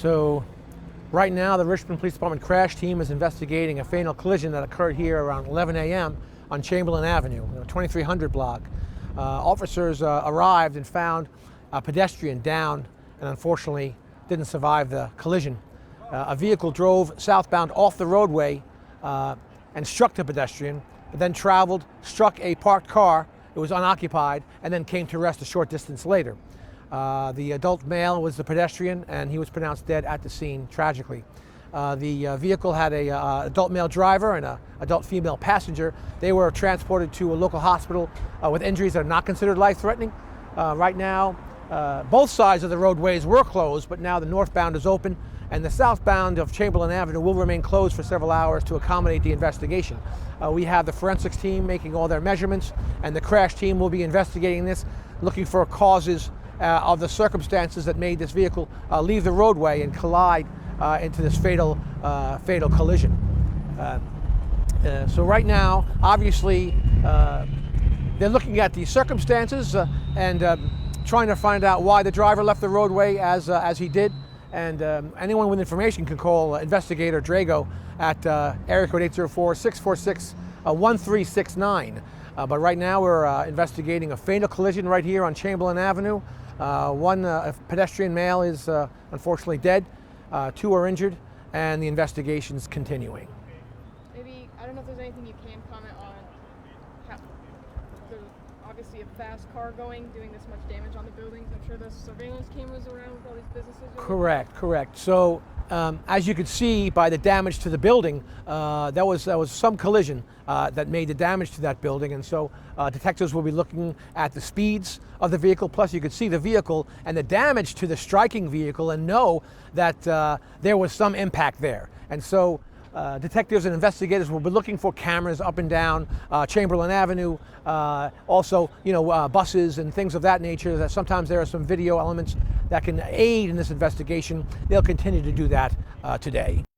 So right now the Richmond Police Department crash team is investigating a fatal collision that occurred here around 11 a.m. on Chamberlayne Avenue, 2300 block. Officers arrived and found a pedestrian down and unfortunately didn't survive the collision. A vehicle drove southbound off the roadway and struck the pedestrian, then traveled, struck a parked car. It was unoccupied, and then came to rest a short distance later. The adult male was the pedestrian, and he was pronounced dead at the scene, tragically. The vehicle had an adult male driver and an adult female passenger. They were transported to a local hospital with injuries that are not considered life-threatening. Right now, both sides of the roadways were closed, but now the northbound is open, and the southbound of Chamberlayne Avenue will remain closed for several hours to accommodate the investigation. We have the forensics team making all their measurements, and the crash team will be investigating this, looking for causes of the circumstances that made this vehicle leave the roadway and collide into this fatal collision. So right now, obviously, they're looking at the circumstances and trying to find out why the driver left the roadway as he did. And anyone with information can call Investigator Drago at area code 804-646-1369. But right now we're investigating a fatal collision right here on Chamberlayne Avenue. One pedestrian male is unfortunately dead, two are injured, and the investigation's continuing. Maybe, I don't know if there's anything you can comment on. There's obviously a fast car doing this much damage on the buildings. I'm sure there's surveillance cameras around with all these businesses. Correct. So as you can see by the damage to the building, that was some collision that made the damage to that building, and so detectives will be looking at the speeds of the vehicle, plus you could see the vehicle and the damage to the striking vehicle and know that there was some impact there. And so detectives and investigators will be looking for cameras up and down Chamberlayne Avenue, also buses and things of that nature. That sometimes there are some video elements that can aid in this investigation. They'll continue to do that today.